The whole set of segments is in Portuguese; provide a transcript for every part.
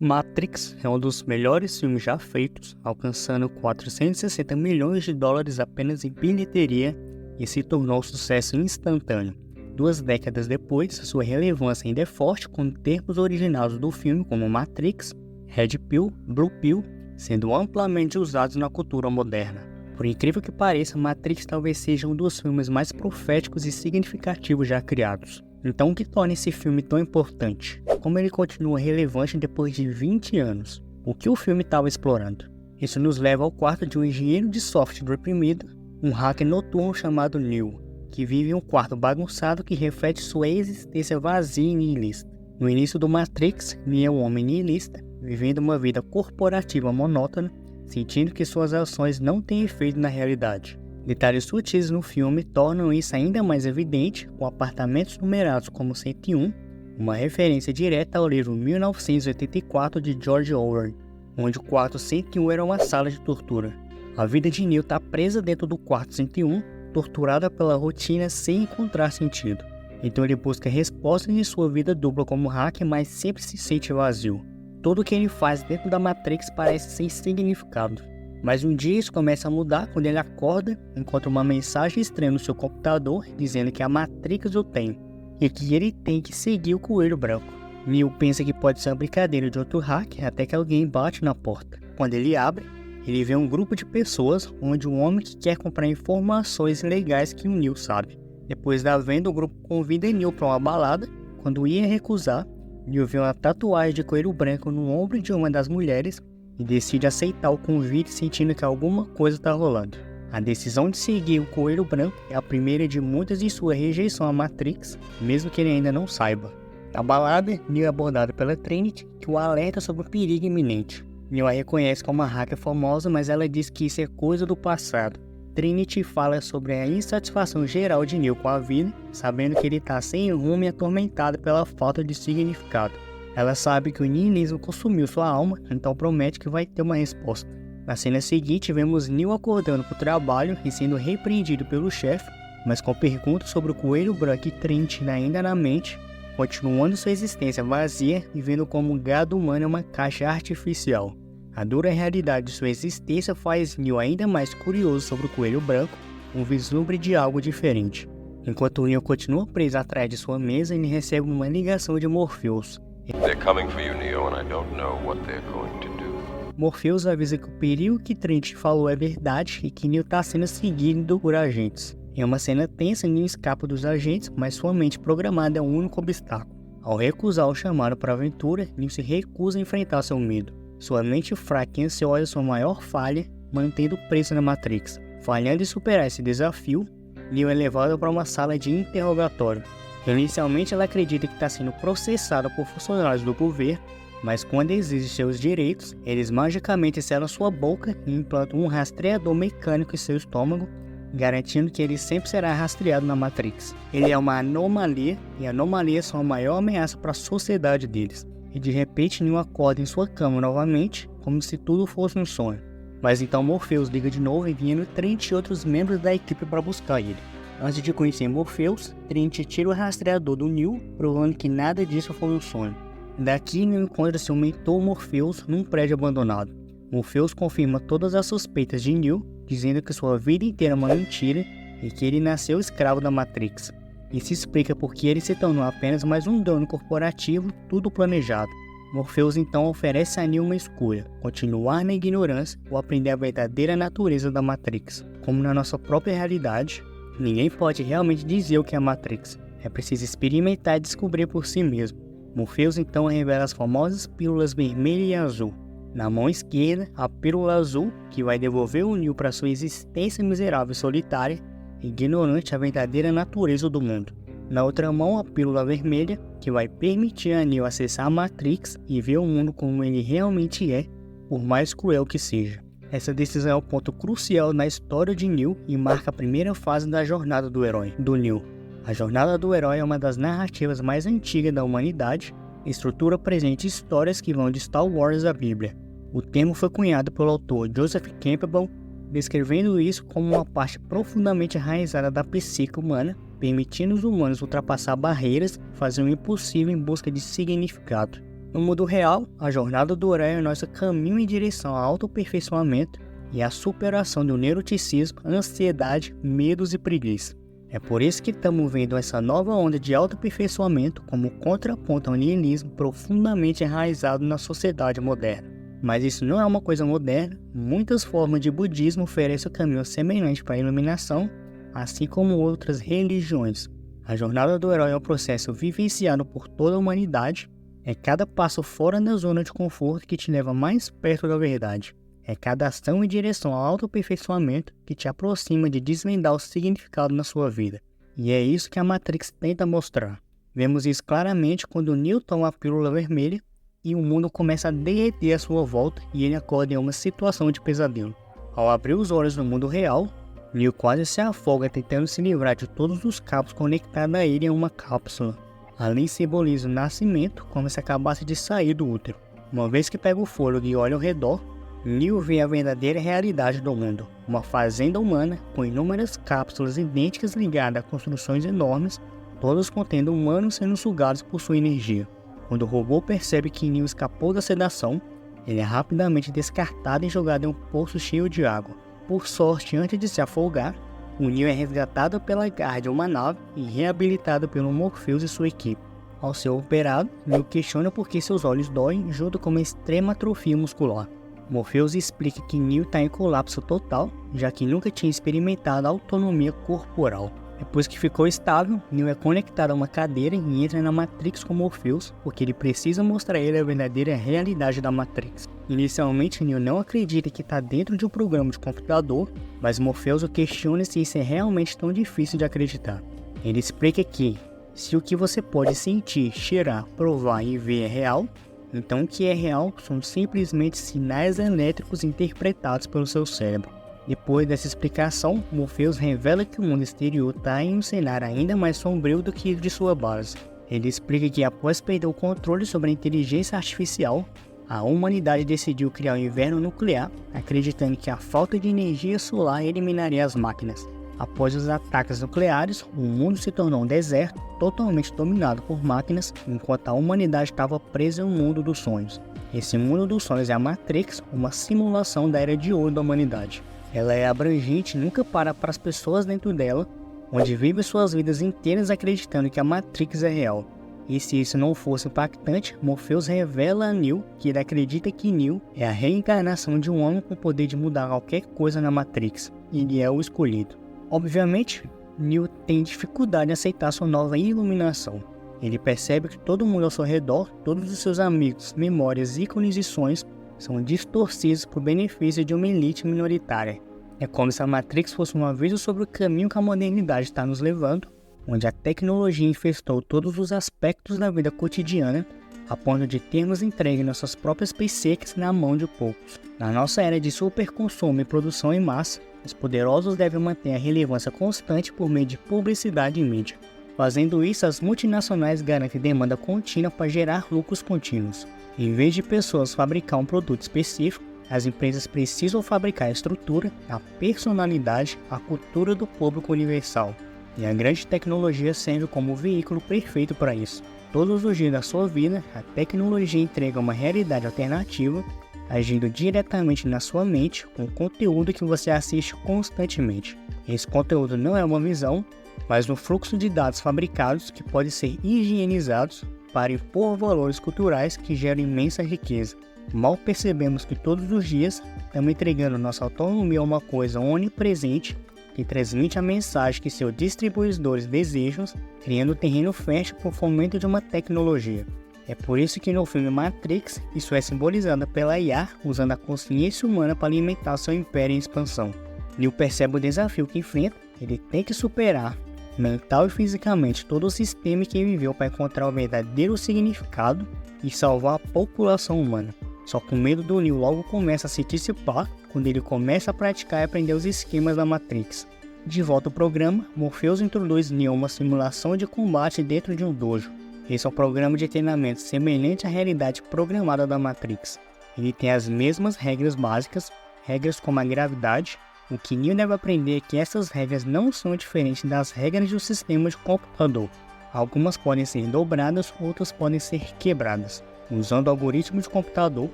Matrix é um dos melhores filmes já feitos, alcançando 460 milhões de dólares apenas em bilheteria e se tornou um sucesso instantâneo. 2 décadas depois, sua relevância ainda é forte com termos originados do filme como Matrix, Red Pill, Blue Pill, sendo amplamente usados na cultura moderna. Por incrível que pareça, Matrix talvez seja um dos filmes mais proféticos e significativos já criados. Então, o que torna esse filme tão importante? Como ele continua relevante depois de 20 anos? O que o filme estava explorando? Isso nos leva ao quarto de um engenheiro de software deprimido, um hacker noturno chamado Neo, que vive em um quarto bagunçado que reflete sua existência vazia e nihilista. No início do Matrix, Neo é um homem nihilista, vivendo uma vida corporativa monótona, sentindo que suas ações não têm efeito na realidade. Detalhes sutis no filme tornam isso ainda mais evidente, com apartamentos numerados como 101, uma referência direta ao livro 1984 de George Orwell, onde o quarto 101 era uma sala de tortura. A vida de Neo está presa dentro do quarto 101, torturada pela rotina sem encontrar sentido. Então ele busca respostas em sua vida dupla como hacker, mas sempre se sente vazio. Tudo o que ele faz dentro da Matrix parece sem significado. Mas um dia isso começa a mudar quando ele acorda, encontra uma mensagem estranha no seu computador dizendo que a Matrix o tem e que ele tem que seguir o coelho branco. Neo pensa que pode ser uma brincadeira de outro hacker até que alguém bate na porta. Quando ele abre, ele vê um grupo de pessoas onde um homem que quer comprar informações legais que o Neo sabe. Depois da venda, o grupo convida Neo para uma balada. Quando ia recusar, Neo vê uma tatuagem de coelho branco no ombro de uma das mulheres e decide aceitar o convite sentindo que alguma coisa está rolando. A decisão de seguir o coelho branco é a primeira de muitas de sua rejeição à Matrix, mesmo que ele ainda não saiba. Na balada, Neo é abordado pela Trinity, que o alerta sobre o perigo iminente. Neo a reconhece como uma hacker famosa, mas ela diz que isso é coisa do passado. Trinity fala sobre a insatisfação geral de Neo com a vida, sabendo que ele está sem rumo e atormentado pela falta de significado. Ela sabe que o niilismo consumiu sua alma, então promete que vai ter uma resposta. Na cena seguinte, vemos Neo acordando para o trabalho e sendo repreendido pelo chefe, mas com perguntas sobre o coelho branco e Trinity ainda na mente, continuando sua existência vazia e vendo como o gado humano é uma caixa artificial. A dura realidade de sua existência faz Neo ainda mais curioso sobre o coelho branco, um vislumbre de algo diferente. Enquanto Neo continua preso atrás de sua mesa, ele recebe uma ligação de Morpheus. They're coming for you, Neo, and I don't know what they're going to do. Morpheus avisa que o perigo que Trinity falou é verdade e que Neo está sendo seguido por agentes. Em uma cena tensa, Neo escapa dos agentes, mas sua mente programada é o único obstáculo. Ao recusar o chamado para a aventura, Neo se recusa a enfrentar seu medo. Sua mente fraca e ansiosa é sua maior falha, mantendo preso na Matrix. Falhando em superar esse desafio, Neo é levado para uma sala de interrogatório. Inicialmente ela acredita que está sendo processada por funcionários do governo, mas quando exige seus direitos, eles magicamente selam sua boca e implantam um rastreador mecânico em seu estômago, garantindo que ele sempre será rastreado na Matrix. Ele é uma anomalia, e anomalias são a maior ameaça para a sociedade deles. E de repente Neo acorda em sua cama novamente, como se tudo fosse um sonho. Mas então Morpheus liga de novo enviando Trinity e outros membros da equipe para buscar ele. Antes de conhecer Morpheus, Trinity tira o rastreador do Neo, provando que nada disso foi um sonho. Daqui, Neo encontra seu mentor Morpheus num prédio abandonado. Morpheus confirma todas as suspeitas de Neo, dizendo que sua vida inteira é uma mentira e que ele nasceu escravo da Matrix. Isso explica por que ele se tornou apenas mais um dono corporativo, tudo planejado. Morpheus então oferece a Neo uma escolha: continuar na ignorância ou aprender a verdadeira natureza da Matrix. Como na nossa própria realidade, ninguém pode realmente dizer o que é a Matrix. É preciso experimentar e descobrir por si mesmo. Morpheus então revela as famosas pílulas vermelha e azul. Na mão esquerda, a pílula azul, que vai devolver o Neo para sua existência miserável e solitária, ignorante a verdadeira natureza do mundo. Na outra mão, a pílula vermelha, que vai permitir a Neo acessar a Matrix e ver o mundo como ele realmente é, por mais cruel que seja. Essa decisão é o ponto crucial na história de Neo e marca a primeira fase da jornada do herói, do Neo. A jornada do herói é uma das narrativas mais antigas da humanidade, estrutura presente histórias que vão de Star Wars à Bíblia. O termo foi cunhado pelo autor Joseph Campbell, descrevendo isso como uma parte profundamente enraizada da psique humana, permitindo os humanos ultrapassar barreiras e fazer o impossível em busca de significado. No mundo real, a jornada do herói é nosso caminho em direção ao autoaperfeiçoamento e à superação do neuroticismo, ansiedade, medos e preguiça. É por isso que estamos vendo essa nova onda de autoaperfeiçoamento como contraponto ao niilismo profundamente enraizado na sociedade moderna. Mas isso não é uma coisa moderna, muitas formas de budismo oferecem um caminho semelhante para a iluminação, assim como outras religiões. A jornada do herói é um processo vivenciado por toda a humanidade, é cada passo fora da zona de conforto que te leva mais perto da verdade. É cada ação em direção ao autoaperfeiçoamento que te aproxima de desvendar o significado na sua vida. E é isso que a Matrix tenta mostrar. Vemos isso claramente quando Neo toma a pílula vermelha e o mundo começa a derreter à sua volta e ele acorda em uma situação de pesadelo. Ao abrir os olhos no mundo real, Neo quase se afoga tentando se livrar de todos os cabos conectados a ele em uma cápsula. Ali simboliza o nascimento como se acabasse de sair do útero. Uma vez que pega o fôlego e olha ao redor, Neo vê a verdadeira realidade do mundo, uma fazenda humana com inúmeras cápsulas idênticas ligadas a construções enormes, todas contendo humanos sendo sugados por sua energia. Quando o robô percebe que Neo escapou da sedação, ele é rapidamente descartado e jogado em um poço cheio de água. Por sorte, antes de se afogar, o Neo é resgatado pela garra de uma nave e reabilitado pelo Morpheus e sua equipe. Ao ser operado, Neo questiona por que seus olhos doem junto com uma extrema atrofia muscular. Morpheus explica que Neo está em colapso total, já que nunca tinha experimentado a autonomia corporal. Depois que ficou estável, Neo é conectado a uma cadeira e entra na Matrix com Morpheus, porque ele precisa mostrar a ele a verdadeira realidade da Matrix. Inicialmente, Neo não acredita que está dentro de um programa de computador, mas Morpheus o questiona se isso é realmente tão difícil de acreditar. Ele explica que, se o que você pode sentir, cheirar, provar e ver é real, então o que é real são simplesmente sinais elétricos interpretados pelo seu cérebro. Depois dessa explicação, Morpheus revela que o mundo exterior está em um cenário ainda mais sombrio do que o de sua base. Ele explica que após perder o controle sobre a inteligência artificial, a humanidade decidiu criar um inverno nuclear, acreditando que a falta de energia solar eliminaria as máquinas. Após os ataques nucleares, o mundo se tornou um deserto totalmente dominado por máquinas, enquanto a humanidade estava presa em um mundo dos sonhos. Esse mundo dos sonhos é a Matrix, uma simulação da era de ouro da humanidade. Ela é abrangente e nunca para as pessoas dentro dela, onde vivem suas vidas inteiras acreditando que a Matrix é real. E se isso não fosse impactante, Morpheus revela a Neo que ele acredita que Neo é a reencarnação de um homem com o poder de mudar qualquer coisa na Matrix, e ele é o escolhido. Obviamente, Neo tem dificuldade em aceitar sua nova iluminação. Ele percebe que todo mundo ao seu redor, todos os seus amigos, memórias, ícones e sonhos são distorcidos por benefício de uma elite minoritária. É como se a Matrix fosse um aviso sobre o caminho que a modernidade está nos levando, onde a tecnologia infestou todos os aspectos da vida cotidiana, a ponto de termos entregue nossas próprias PCs na mão de poucos. Na nossa era de superconsumo e produção em massa, os poderosos devem manter a relevância constante por meio de publicidade e mídia. Fazendo isso, as multinacionais garantem demanda contínua para gerar lucros contínuos. Em vez de pessoas fabricar um produto específico, as empresas precisam fabricar a estrutura, a personalidade, a cultura do público universal. E a grande tecnologia serve como o veículo perfeito para isso. Todos os dias da sua vida, a tecnologia entrega uma realidade alternativa, agindo diretamente na sua mente com o conteúdo que você assiste constantemente. Esse conteúdo não é uma visão, mas um fluxo de dados fabricados que podem ser higienizados para impor valores culturais que geram imensa riqueza. Mal percebemos que todos os dias estamos entregando nossa autonomia a uma coisa onipresente que transmite a mensagem que seus distribuidores desejam, criando terreno fértil para o fomento de uma tecnologia. É por isso que no filme Matrix, isso é simbolizado pela IA usando a consciência humana para alimentar seu império em expansão. Neo percebe o desafio que enfrenta, ele tem que superar, mental e fisicamente, todo o sistema que ele viveu para encontrar o verdadeiro significado e salvar a população humana. Só que o medo do Neo logo começa a se dissipar quando ele começa a praticar e aprender os esquemas da Matrix. De volta ao programa, Morpheus introduz Neo uma simulação de combate dentro de um dojo. Esse é um programa de treinamento semelhante à realidade programada da Matrix. Ele tem as mesmas regras básicas, regras como a gravidade. O que Neo deve aprender é que essas regras não são diferentes das regras do sistema de computador. Algumas podem ser dobradas, outras podem ser quebradas. Usando algoritmos de computador,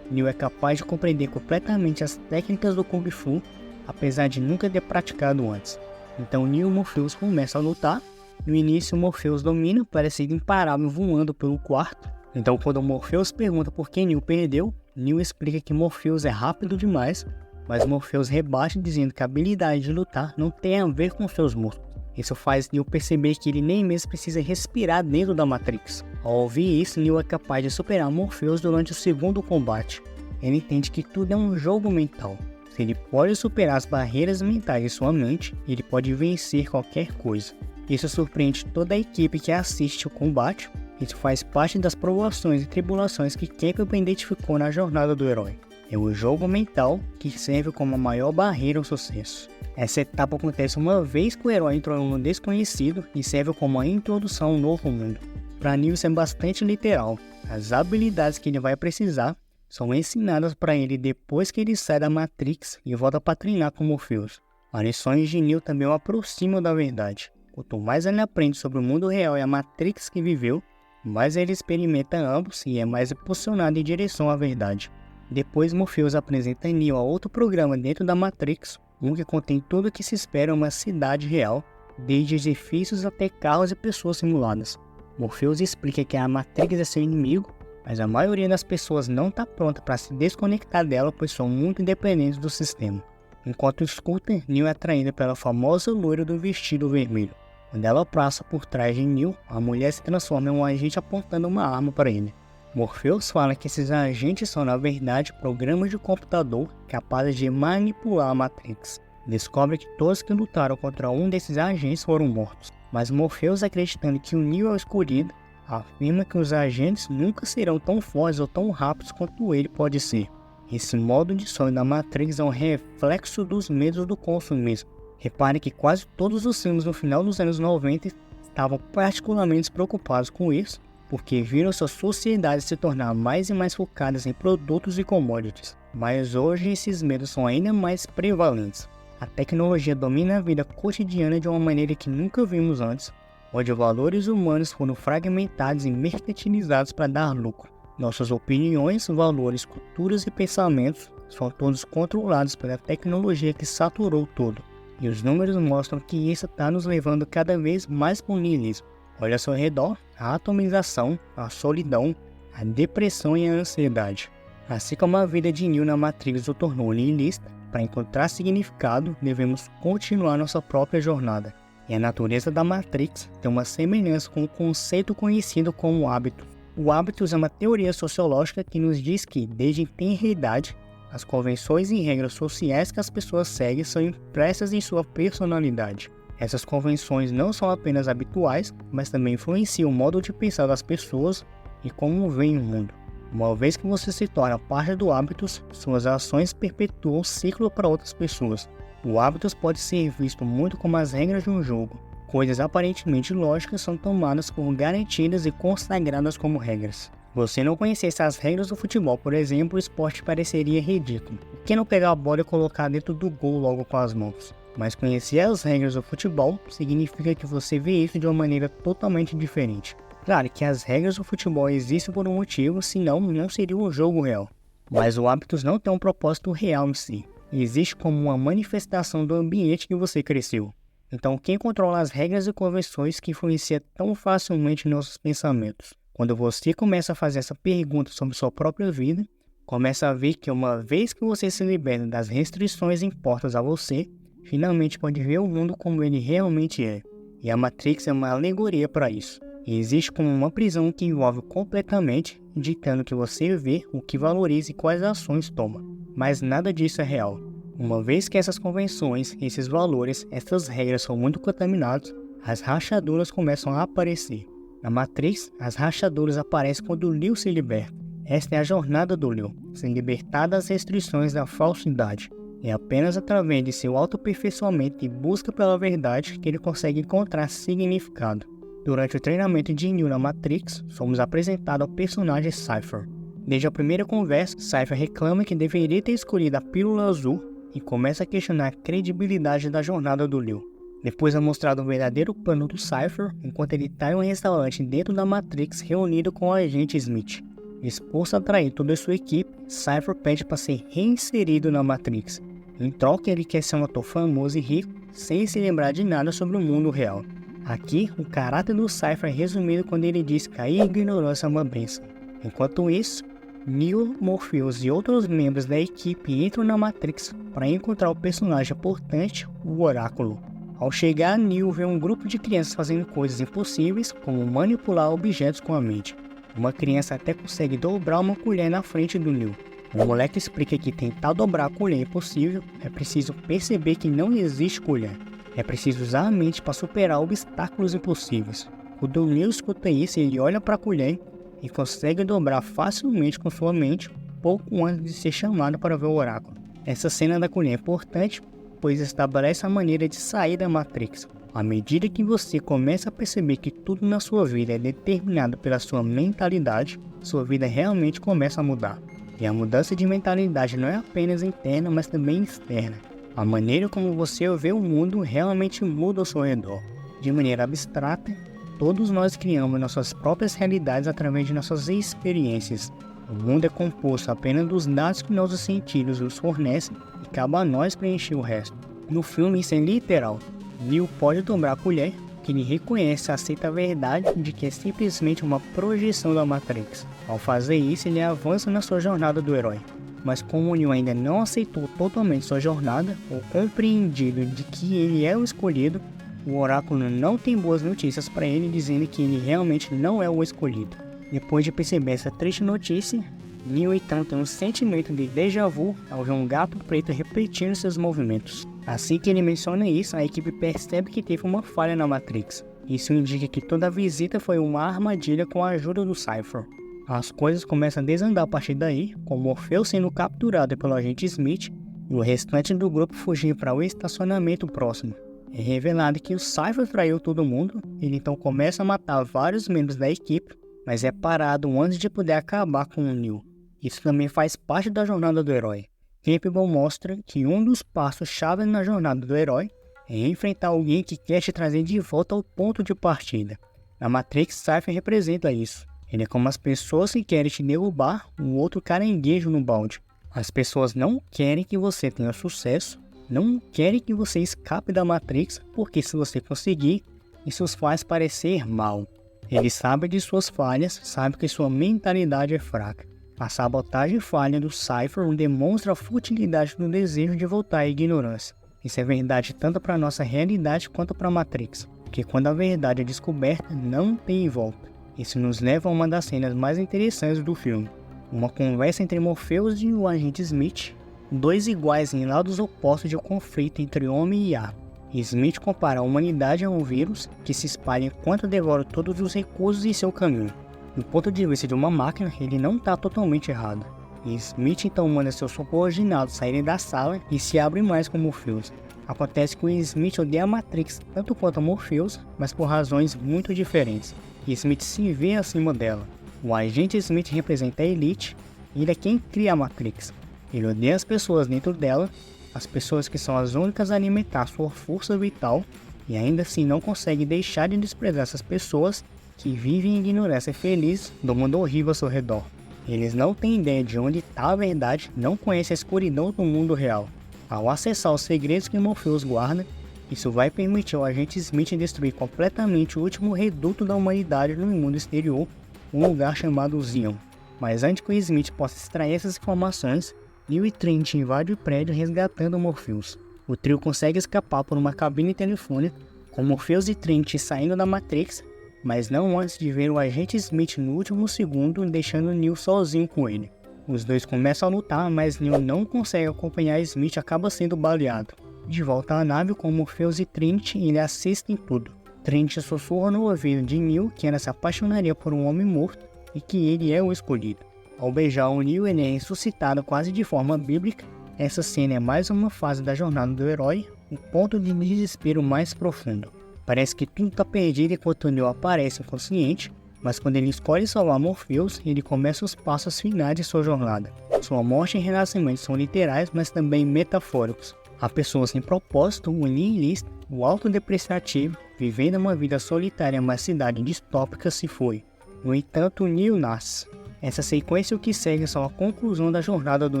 Neo é capaz de compreender completamente as técnicas do Kung Fu, apesar de nunca ter praticado antes. Então Neo e Morpheus começam a lutar. No início, Morpheus domina, parecendo imparável voando pelo quarto. Então quando Morpheus pergunta por que Neo perdeu, Neo explica que Morpheus é rápido demais, mas Morpheus rebate dizendo que a habilidade de lutar não tem a ver com seus músculos. Isso faz Neo perceber que ele nem mesmo precisa respirar dentro da Matrix. Ao ouvir isso, Neo é capaz de superar Morpheus durante o segundo combate. Ele entende que tudo é um jogo mental. Se ele pode superar as barreiras mentais de sua mente, ele pode vencer qualquer coisa. Isso surpreende toda a equipe que assiste o combate. Isso faz parte das provações e tribulações que Capcom identificou na jornada do herói. É o jogo mental que serve como a maior barreira ao sucesso. Essa etapa acontece uma vez que o herói entrou no desconhecido e serve como a introdução a um novo mundo. Para Neo isso é bastante literal. As habilidades que ele vai precisar são ensinadas para ele depois que ele sai da Matrix e volta para treinar com Morpheus. As lições de Neo também o aproximam da verdade. Quanto mais ele aprende sobre o mundo real e a Matrix que viveu, mais ele experimenta ambos e é mais impulsionado em direção à verdade. Depois Morpheus apresenta Neo a outro programa dentro da Matrix, um que contém tudo o que se espera em uma cidade real, desde edifícios até carros e pessoas simuladas. Morpheus explica que a Matrix é seu inimigo, mas a maioria das pessoas não está pronta para se desconectar dela, pois são muito independentes do sistema. Enquanto escuta, Neo é atraída pela famosa loira do vestido vermelho. Quando ela passa por trás de Neo, a mulher se transforma em um agente apontando uma arma para ele. Morpheus fala que esses agentes são na verdade programas de computador capazes de manipular a Matrix. Descobre que todos que lutaram contra um desses agentes foram mortos, mas Morpheus, acreditando que o Neo é o escolhido, afirma que os agentes nunca serão tão fortes ou tão rápidos quanto ele pode ser. Esse modo de sonho da Matrix é um reflexo dos medos do consumismo. Repare que quase todos os filmes no final dos anos 90 estavam particularmente preocupados com isso, porque viram sua sociedade se tornar mais e mais focadas em produtos e commodities. Mas hoje esses medos são ainda mais prevalentes. A tecnologia domina a vida cotidiana de uma maneira que nunca vimos antes, onde valores humanos foram fragmentados e mercantilizados para dar lucro. Nossas opiniões, valores, culturas e pensamentos são todos controlados pela tecnologia que saturou tudo. E os números mostram que isso está nos levando cada vez mais para o niilismo. Olha ao seu redor, a atomização, a solidão, a depressão e a ansiedade. Assim como a vida de Neo na Matrix o tornou niilista, para encontrar significado, devemos continuar nossa própria jornada. E a natureza da Matrix tem uma semelhança com o conceito conhecido como hábito. O hábitos é uma teoria sociológica que nos diz que, desde tenra idade, as convenções e regras sociais que as pessoas seguem são impressas em sua personalidade. Essas convenções não são apenas habituais, mas também influenciam o modo de pensar das pessoas e como veem o mundo. Uma vez que você se torna parte do hábitos, suas ações perpetuam o ciclo para outras pessoas. O hábitos pode ser visto muito como as regras de um jogo. Coisas aparentemente lógicas são tomadas por garantidas e consagradas como regras. Se você não conhecesse as regras do futebol, por exemplo, o esporte pareceria ridículo. Por que não pegar a bola e colocar dentro do gol logo com as mãos? Mas conhecer as regras do futebol significa que você vê isso de uma maneira totalmente diferente. Claro que as regras do futebol existem por um motivo, senão não seria um jogo real. Mas o hábitos não tem um propósito real em si. Existe como uma manifestação do ambiente que você cresceu. Então quem controla as regras e convenções que influencia tão facilmente nossos pensamentos? Quando você começa a fazer essa pergunta sobre sua própria vida, começa a ver que uma vez que você se liberta das restrições impostas a você, finalmente pode ver o mundo como ele realmente é. E a Matrix é uma alegoria para isso. E existe como uma prisão que envolve completamente, ditando que você vê, o que valoriza e quais ações toma. Mas nada disso é real. Uma vez que essas convenções, esses valores, essas regras são muito contaminados, as rachaduras começam a aparecer. Na Matrix, as rachaduras aparecem quando o Neo se liberta. Esta é a jornada do Neo, se libertar das restrições da falsidade. É apenas através de seu autoaperfeiçoamento e busca pela verdade que ele consegue encontrar significado. Durante o treinamento de Neo na Matrix, somos apresentados ao personagem Cypher. Desde a primeira conversa, Cypher reclama que deveria ter escolhido a pílula azul e começa a questionar a credibilidade da jornada do Neo. Depois é mostrado o verdadeiro plano do Cypher enquanto ele está em um restaurante dentro da Matrix reunido com o agente Smith. Disposto a trair toda a sua equipe, Cypher pede para ser reinserido na Matrix. Em troca, ele quer ser um ator famoso e rico, sem se lembrar de nada sobre o mundo real. Aqui, o caráter do Cypher é resumido quando ele diz que a ignorância é uma bênção. Enquanto isso, Neo, Morpheus e outros membros da equipe entram na Matrix para encontrar o personagem importante, o Oráculo. Ao chegar, Neo vê um grupo de crianças fazendo coisas impossíveis, como manipular objetos com a mente. Uma criança até consegue dobrar uma colher na frente do Neo. O moleque explica que tentar dobrar a colher é impossível, é preciso perceber que não existe colher. É preciso usar a mente para superar obstáculos impossíveis. Quando o Neo escuta isso, ele olha para a colher e consegue dobrar facilmente com sua mente, pouco antes de ser chamado para ver o oráculo. Essa cena da colher é importante, pois estabelece a maneira de sair da Matrix. À medida que você começa a perceber que tudo na sua vida é determinado pela sua mentalidade, sua vida realmente começa a mudar. E a mudança de mentalidade não é apenas interna, mas também externa. A maneira como você vê o mundo realmente muda ao seu redor. De maneira abstrata, todos nós criamos nossas próprias realidades através de nossas experiências. O mundo é composto apenas dos dados que nossos sentidos nos fornecem e cabe a nós preencher o resto. No filme isso é literal. Neo pode dobrar a colher, que ele reconhece e aceita a verdade de que é simplesmente uma projeção da Matrix. Ao fazer isso, ele avança na sua jornada do herói. Mas como Neo ainda não aceitou totalmente sua jornada, ou compreendido de que ele é o escolhido, o oráculo não tem boas notícias para ele, dizendo que ele realmente não é o escolhido. Depois de perceber essa triste notícia, Neo então tem um sentimento de déjà vu ao ver um gato preto repetindo seus movimentos. Assim que ele menciona isso, a equipe percebe que teve uma falha na Matrix. Isso indica que toda a visita foi uma armadilha com a ajuda do Cypher. As coisas começam a desandar a partir daí, com Morpheus sendo capturado pelo agente Smith e o restante do grupo fugir para o estacionamento próximo. É revelado que o Cypher traiu todo mundo, ele então começa a matar vários membros da equipe, mas é parado antes de poder acabar com o Neo. Isso também faz parte da jornada do herói. Campbell mostra que um dos passos-chave na jornada do herói é enfrentar alguém que quer te trazer de volta ao ponto de partida. Na Matrix, Cypher representa isso. Ele é como as pessoas que querem te derrubar um outro caranguejo no balde. As pessoas não querem que você tenha sucesso, não querem que você escape da Matrix, porque se você conseguir, isso os faz parecer mal. Ele sabe de suas falhas, sabe que sua mentalidade é fraca. A sabotagem falha do Cypher demonstra a futilidade do desejo de voltar à ignorância. Isso é verdade tanto para a nossa realidade quanto para a Matrix, porque quando a verdade é descoberta, não tem volta. Isso nos leva a uma das cenas mais interessantes do filme. Uma conversa entre Morpheus e o agente Smith, dois iguais em lados opostos de um conflito entre homem e IA. Smith compara a humanidade a um vírus que se espalha enquanto devora todos os recursos em seu caminho. Do ponto de vista de uma máquina, ele não está totalmente errado. E Smith então manda seus subordinados saírem da sala e se abre mais com Morpheus. Acontece que o Smith odeia a Matrix tanto quanto a Morpheus, mas por razões muito diferentes. E Smith se vê acima dela. O agente Smith representa a Elite, e ele é quem cria a Matrix. Ele odeia as pessoas dentro dela, as pessoas que são as únicas a alimentar sua força vital, e ainda assim não consegue deixar de desprezar essas pessoas que vivem em ignorância feliz do mundo horrível ao seu redor. Eles não têm ideia de onde está a verdade, não conhecem a escuridão do mundo real. Ao acessar os segredos que Morpheus guarda, isso vai permitir ao agente Smith destruir completamente o último reduto da humanidade no mundo exterior, um lugar chamado Zion. Mas antes que o Smith possa extrair essas informações, Neo e Trinity invadem o prédio resgatando Morpheus. O trio consegue escapar por uma cabine telefônica, com Morpheus e Trinity saindo da Matrix, mas não antes de ver o agente Smith no último segundo, deixando Neo sozinho com ele. Os dois começam a lutar, mas Neo não consegue acompanhar Smith e acaba sendo baleado. De volta à nave com Morpheus e Trinity, ele assiste em tudo. Trinity sussurra no ouvido de Neo que ela se apaixonaria por um homem morto e que ele é o escolhido. Ao beijar o Neo, ele é ressuscitado quase de forma bíblica. Essa cena é mais uma fase da jornada do herói, um ponto de desespero mais profundo. Parece que tudo está perdido enquanto o Neo aparece inconsciente, mas quando ele escolhe salvar Morpheus, ele começa os passos finais de sua jornada. Sua morte e renascimento são literais, mas também metafóricos. A pessoa sem propósito, o nihilista, o autodepreciativo, vivendo uma vida solitária em uma cidade distópica se foi. No entanto, Neo nasce. Essa sequência e o que segue são a conclusão da jornada do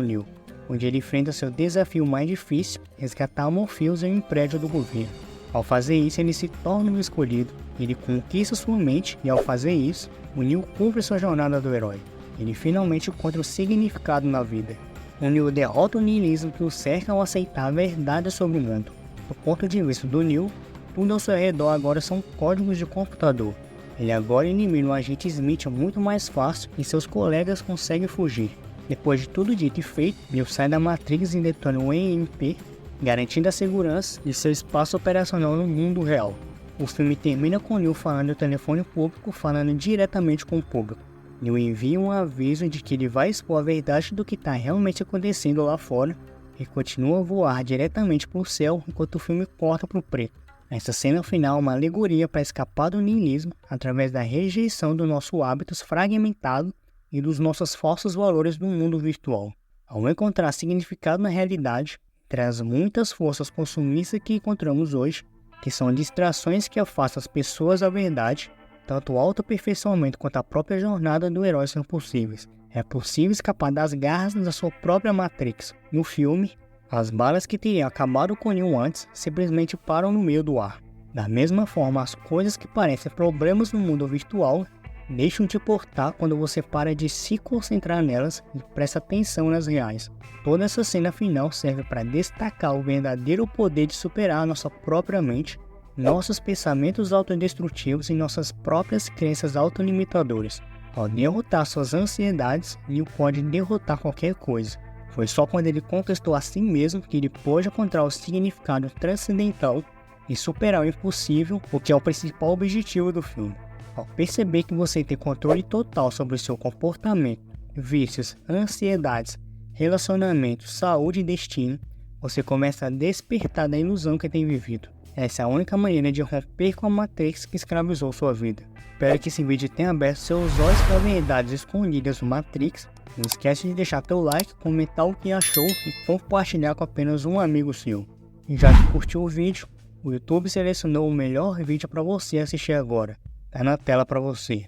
Neo, onde ele enfrenta seu desafio mais difícil, resgatar Morpheus em um prédio do governo. Ao fazer isso, ele se torna o escolhido, ele conquista sua mente e ao fazer isso, o Neo cumpre sua jornada do herói. Ele finalmente encontra o significado na vida. O Neo derrota o niilismo que o cerca ao aceitar a verdade sobre o mundo. Do ponto de vista do Neo, tudo ao seu redor agora são códigos de computador. Ele agora elimina o agente Smith muito mais fácil e seus colegas conseguem fugir. Depois de tudo dito e feito, Neo sai da Matrix e detona o EMP, garantindo a segurança de seu espaço operacional no mundo real. O filme termina com Neo falando no telefone público, falando diretamente com o público. Neo envia um aviso de que ele vai expor a verdade do que está realmente acontecendo lá fora e continua a voar diretamente para o céu enquanto o filme corta para o preto. Essa cena final é uma alegoria para escapar do niilismo através da rejeição dos nossos hábitos fragmentados e dos nossos falsos valores do mundo virtual. Ao encontrar significado na realidade, traz muitas forças consumistas que encontramos hoje, que são distrações que afastam as pessoas da verdade. Tanto o autoaperfeiçoamento quanto a própria jornada do herói são possíveis. É possível escapar das garras da sua própria Matrix. No filme, as balas que teriam acabado com Neo antes simplesmente param no meio do ar. Da mesma forma, as coisas que parecem problemas no mundo virtual deixam de importar quando você para de se concentrar nelas e presta atenção nas reais. Toda essa cena final serve para destacar o verdadeiro poder de superar a nossa própria mente, nossos pensamentos autodestrutivos e nossas próprias crenças autolimitadoras. Ao derrotar suas ansiedades, Neo pode derrotar qualquer coisa. Foi só quando ele conquistou a si mesmo que ele pôde encontrar o significado transcendental e superar o impossível, o que é o principal objetivo do filme. Ao perceber que você tem controle total sobre o seu comportamento, vícios, ansiedades, relacionamentos, saúde e destino, você começa a despertar da ilusão que tem vivido. Essa é a única maneira de romper com a Matrix que escravizou sua vida. Espero que esse vídeo tenha aberto seus olhos para verdades escondidas do Matrix. Não esquece de deixar teu like, comentar o que achou e compartilhar com apenas um amigo seu. E já que curtiu o vídeo, o YouTube selecionou o melhor vídeo para você assistir agora. Tá na tela para você.